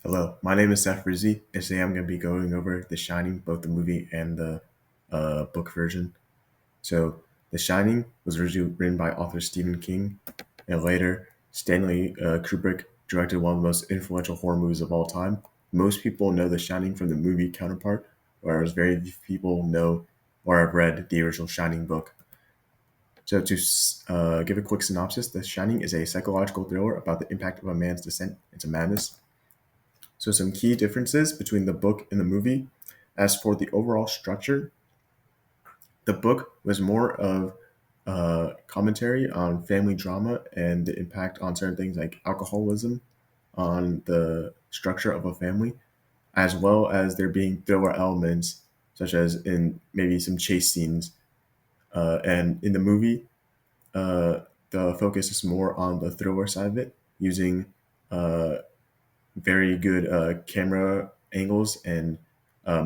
Hello, my name is Seth Rizzi, and today I'm going to be going over The Shining, both the movie and the book version. So, The Shining was originally written by author Stephen King, and later Stanley Kubrick directed one of the most influential horror movies of all time. Most people know The Shining from the movie counterpart, whereas very few people know or have read the original Shining book. So, to give a quick synopsis, The Shining is a psychological thriller about the impact of a man's descent into madness. So, some key differences between the book and the movie. As for the overall structure, the book was more of commentary on family drama and the impact on certain things like alcoholism on the structure of a family, as well as there being thriller elements, such as in maybe some chase scenes. And in the movie, uh, the focus is more on the thriller side of it, using uh, very good camera angles and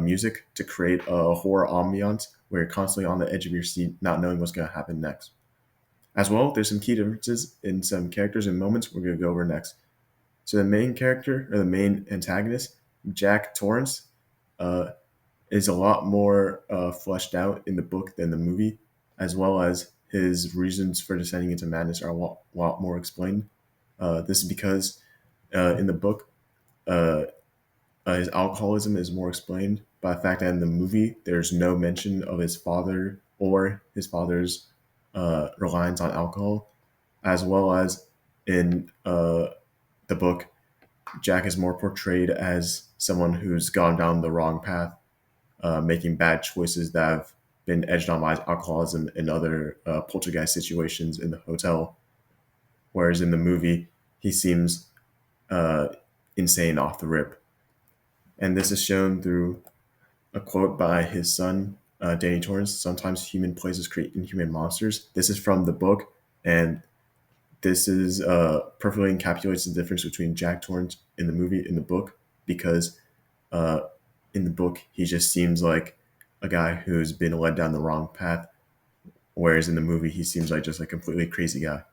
music to create a horror ambiance where you're constantly on the edge of your seat, not knowing what's going to happen next. As well, there's some key differences in some characters and moments we're going to go over next. So the main character or the main antagonist, Jack Torrance, uh, is a lot more fleshed out in the book than the movie, as well as his reasons for descending into madness are a lot more explained. This is because in the book, uh, his alcoholism is more explained by the fact that in the movie there's no mention of his father or his father's reliance on alcohol, as well as in the book, Jack is more portrayed as someone who's gone down the wrong path, making bad choices that have been edged on by alcoholism and other poltergeist situations in the hotel. Whereas in the movie, he seems uh, insane off the rip. And this is shown through a quote by his son, Danny Torrance. Sometimes human places create inhuman monsters. This is from the book, and this is perfectly encapsulates the difference between Jack Torrance in the movie and the book, because uh, in the book he just seems like a guy who's been led down the wrong path, whereas in the movie he seems like just a completely crazy guy.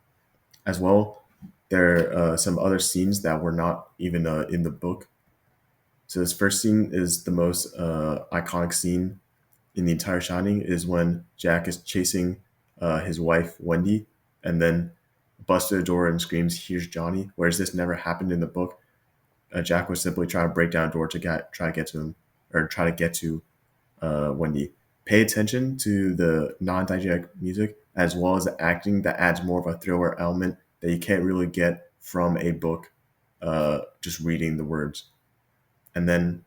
As well, there are some other scenes that were not even in the book. So this first scene is the most iconic scene in the entire Shining, is when Jack is chasing his wife Wendy, and then busts through the door and screams, "Here's Johnny!" Whereas this never happened in the book. Jack was simply trying to break down a door to try to get to him, or try to get to Wendy. Pay attention to the non-diegetic music as well as the acting that adds more of a thriller element that you can't really get from a book, just reading the words. And then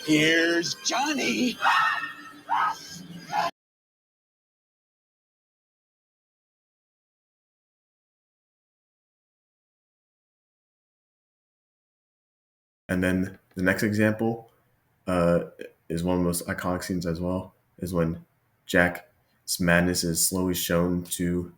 Here's Johnny. the next example uh, is one of the most iconic scenes as well. Is when Jack's madness is slowly shown to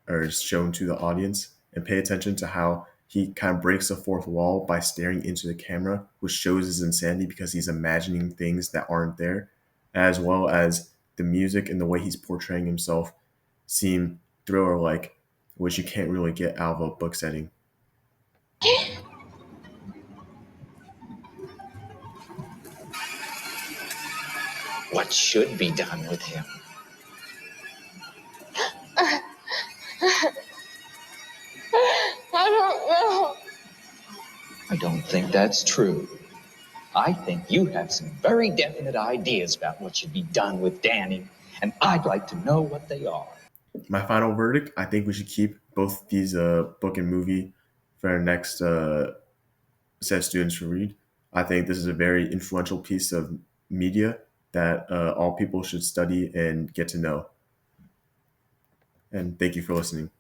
or is shown to the audience, and pay attention to how he kind of breaks the fourth wall by staring into the camera, which shows his insanity because he's imagining things that aren't there, as well as the music and the way he's portraying himself seem thriller like, which you can't really get out of a book setting. What should be done with him? I don't know. I don't think that's true. I think you have some very definite ideas about what should be done with Danny, and I'd like to know what they are. My final verdict: I think we should keep both these book and movie for our next set of students to read. I think this is a very influential piece of media that all people should study and get to know. And thank you for listening.